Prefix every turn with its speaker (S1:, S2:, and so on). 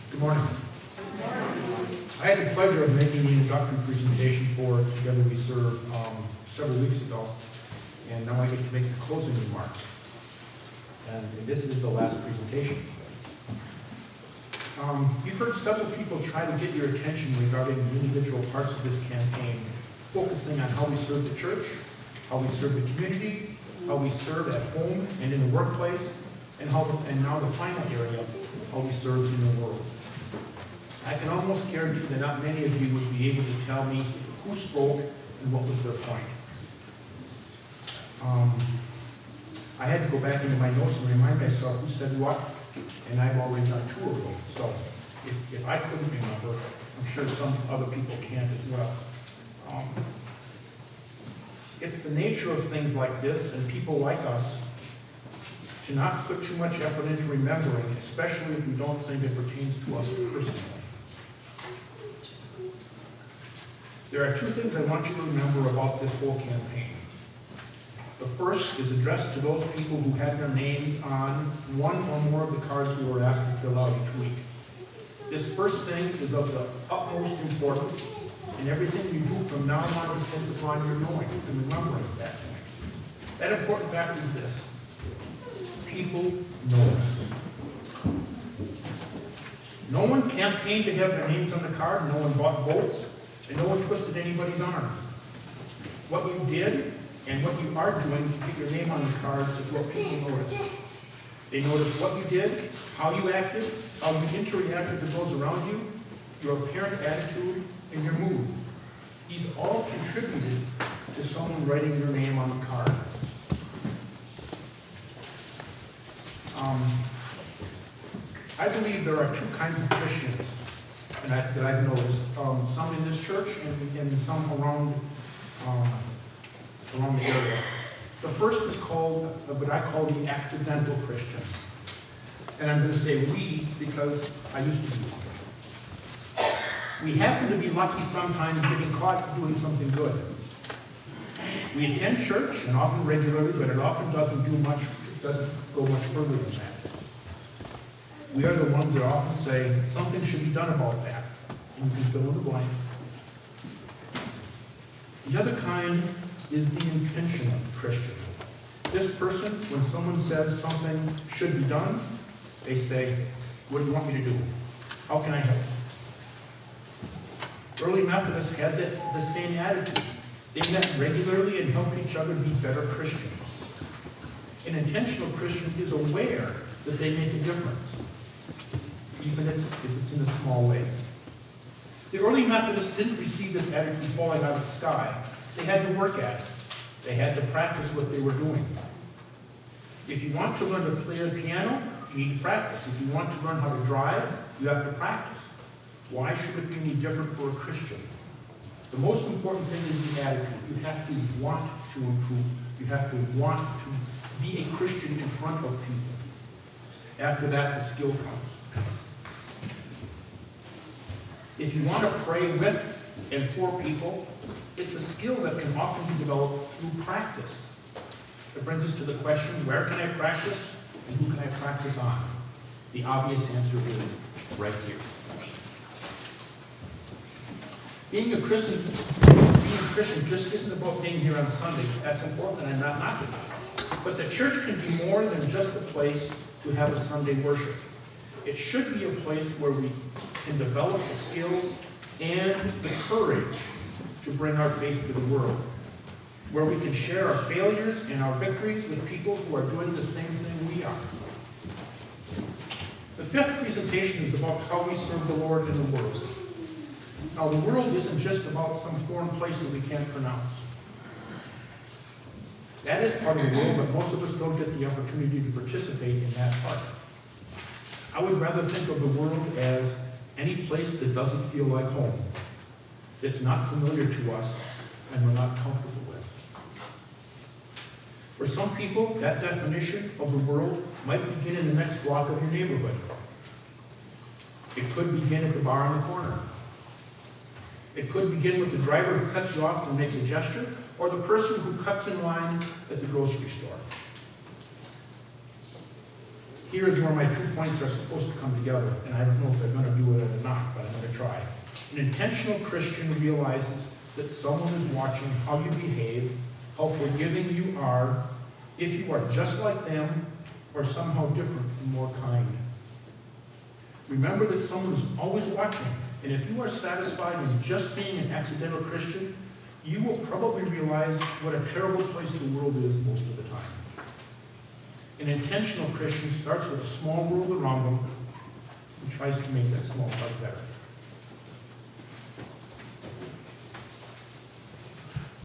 S1: Good morning. I had the pleasure of making the introductory presentation for Together We Serve several weeks ago, and now I get to make the closing remarks. And this is the last presentation. You've heard several people try to get your attention regarding the individual parts of this campaign, focusing on how we serve the church, how we serve the community, how we serve at home and in the workplace, and now the final area, how we serve in the world. I can almost guarantee that not many of you would be able to tell me who spoke and what was their point. I had to go back into my notes and remind myself who said what, and I've already done two of them. So if I couldn't remember, I'm sure some other people can't as well. It's the nature of things like this and people like us to not put too much effort into remembering, especially if we don't think it pertains to us personally. There are two things I want you to remember about this whole campaign. The first is addressed to those people who had their names on one or more of the cards we were asked to fill out each week. This first thing is of the utmost importance, and everything you do from now on depends upon your knowing and remembering that point. That important fact is this: people know us. No one campaigned to have their names on the card, no one bought votes, and no one twisted anybody's arms. What you did and what you are doing to get your name on the card is what people notice. They notice what you did, how you acted, how you interacted with those around you, your apparent attitude, and your mood. These all contributed to someone writing your name on the card. I believe there are two kinds of Christians that I've noticed, some in this church and some around the area. The first is called what I call the accidental Christian. And I'm going to say we because I used to be one. We happen to be lucky sometimes getting caught doing something good. We attend church and often regularly, but it often doesn't go much further than that. We are the ones that often say, something should be done about that. And you can fill in the blank. The other kind is the intentional Christian. This person, when someone says something should be done, they say, what do you want me to do? How can I help? Early Methodists had the same attitude. They met regularly and helped each other be better Christians. An intentional Christian is aware that they make a difference, even if it's in a small way. The early Methodists didn't receive this attitude falling out of the sky. They had to work at it. They had to practice what they were doing. If you want to learn to play the piano, you need to practice. If you want to learn how to drive, you have to practice. Why should it be any different for a Christian? The most important thing is the attitude. You have to want to improve. You have to want to be a Christian in front of people. After that, the skill comes. If you want to pray with and for people, it's a skill that can often be developed through practice. It brings us to the question, where can I practice and who can I practice on? The obvious answer is right here. Being a Christian just isn't about being here on Sunday. That's important, and I'm not knocking it. But the church can be more than just a place to have a Sunday worship. It should be a place where we can develop the skills and the courage to bring our faith to the world, where we can share our failures and our victories with people who are doing the same thing we are. The fifth presentation is about how we serve the Lord in the world. Now, the world isn't just about some foreign place that we can't pronounce. That is part of the world, but most of us don't get the opportunity to participate in that part. I would rather think of the world as any place that doesn't feel like home, that's not familiar to us, and we're not comfortable with. For some people, that definition of the world might begin in the next block of your neighborhood. It could begin at the bar on the corner. It could begin with the driver who cuts you off and makes a gesture, or the person who cuts in line at the grocery store. Here's where my 2 points are supposed to come together, and I don't know if they're going to do it or not, but I'm going to try. An intentional Christian realizes that someone is watching how you behave, how forgiving you are, if you are just like them, or somehow different and more kind. Remember that someone is always watching, and if you are satisfied with just being an accidental Christian, you will probably realize what a terrible place the world is most of the time. An intentional Christian starts with a small world around them and tries to make that small part better.